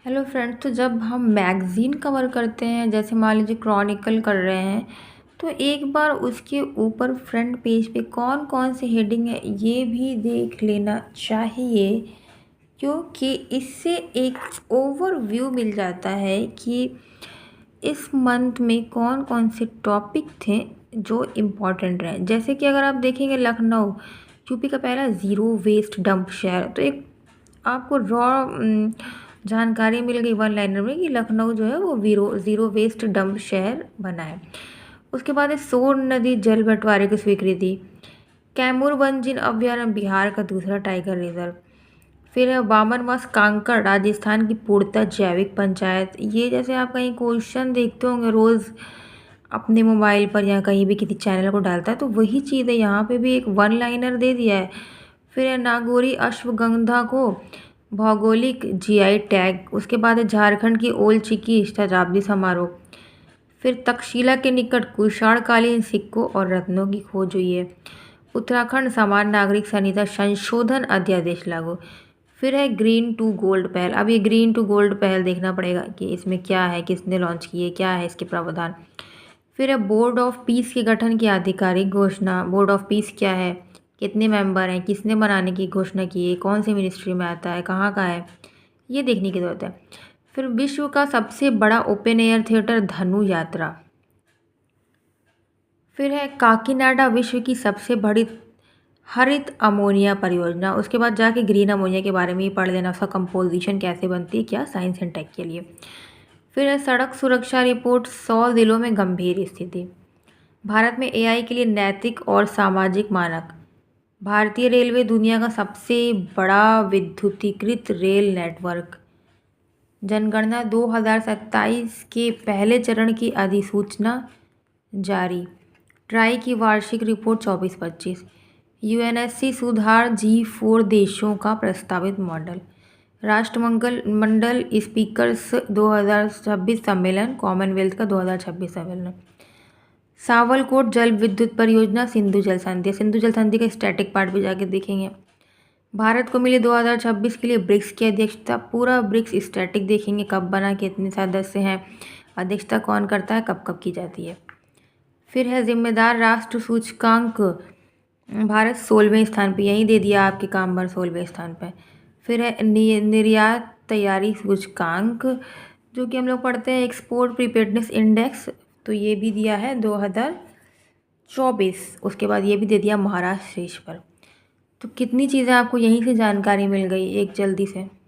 Hello friends. तो जब हम मैगज़ीन कवर करते हैं, जैसे मान लीजिए क्रॉनिकल कर रहे हैं, तो एक बार उसके ऊपर फ्रंट पेज पे कौन कौन सी हेडिंग है ये भी देख लेना चाहिए, क्योंकि इससे एक ओवरव्यू मिल जाता है कि इस मंथ में कौन कौन से टॉपिक थे जो इम्पोर्टेंट रहे। जैसे कि अगर आप देखेंगे लखनऊ यूपी का पहला ज़ीरो वेस्ट डंप शहर, तो एक आपको रॉ जानकारी मिल गई वन लाइनर में कि लखनऊ जो है वो ज़ीरो वेस्ट डंप शहर बना है। उसके बाद है सोन नदी जल बंटवारे की स्वीकृति, कैमूर वन्यजीव अभयारण्य बिहार का दूसरा टाइगर रिजर्व, फिर है बामन मस कांकड़ राजस्थान की पूर्णतः जैविक पंचायत। ये जैसे आप कहीं क्वेश्चन देखते होंगे रोज़ अपने मोबाइल पर या कहीं भी किसी चैनल को डालता है, तो वही चीज़ है यहाँ पे भी, एक वन लाइनर दे दिया है। फिर है नागौरी अश्वगंधा को भौगोलिक जीआई टैग। उसके बाद है झारखंड की ओल चिकी शताब्दी समारोह। फिर तक्षशिला के निकट कुषाणकालीन सिक्कों और रत्नों की खोज हुई है। उत्तराखंड सामान्य नागरिक संहिता संशोधन अध्यादेश लागू। फिर है ग्रीन टू गोल्ड पहल। अब ये ग्रीन टू गोल्ड पहल देखना पड़ेगा कि इसमें क्या है, किसने लॉन्च की है, क्या है इसके प्रावधान। फिर है बोर्ड ऑफ पीस के गठन की आधिकारिक घोषणा। बोर्ड ऑफ पीस क्या है, कितने मेंबर हैं, किसने बनाने की घोषणा की है, कौन सी मिनिस्ट्री में आता है, कहाँ का है, ये देखने की ज़रूरत है। फिर विश्व का सबसे बड़ा ओपन एयर थिएटर धनु यात्रा। फिर है काकीनाडा विश्व की सबसे बड़ी हरित अमोनिया परियोजना। उसके बाद जाके ग्रीन अमोनिया के बारे में ही पढ़ लेना, उसका कंपोजिशन कैसे बनती है, क्या साइंस एंड टेक के लिए। फिर है सड़क सुरक्षा रिपोर्ट, 100 जिलों में गंभीर स्थिति। भारत में एआई के लिए नैतिक और सामाजिक मानक। भारतीय रेलवे दुनिया का सबसे बड़ा विद्युतीकृत रेल नेटवर्क। जनगणना 2027 के पहले चरण की अधिसूचना जारी। ट्राई की वार्षिक रिपोर्ट 24-25। यूएनएससी सुधार G4 देशों का प्रस्तावित मॉडल। राष्ट्रमंडल मंडल स्पीकर्स 2026 सम्मेलन, कॉमनवेल्थ का 2026 सम्मेलन। सावलकोट जल विद्युत परियोजना, सिंधु जल संधि। सिंधु जल संधि का स्टैटिक पार्ट भी जाके देखेंगे। भारत को मिली 2026 के लिए ब्रिक्स की अध्यक्षता। पूरा ब्रिक्स स्टैटिक देखेंगे, कब बना, कितने सदस्य हैं, अध्यक्षता कौन करता है, कब कब की जाती है। फिर है जिम्मेदार राष्ट्र सूचकांक, भारत 16वें स्थान पे, यही दे दिया आपके काम पर 16वें स्थान पे। फिर है निर्यात तैयारी सूचकांक, जो कि हम लोग पढ़ते हैं एक्सपोर्ट प्रिपेयर्डनेस इंडेक्स, तो ये भी दिया है 2024। उसके बाद ये भी दे दिया महाराष्ट्र शीर्ष पर। तो कितनी चीज़ें आपको यहीं से जानकारी मिल गई एक जल्दी से।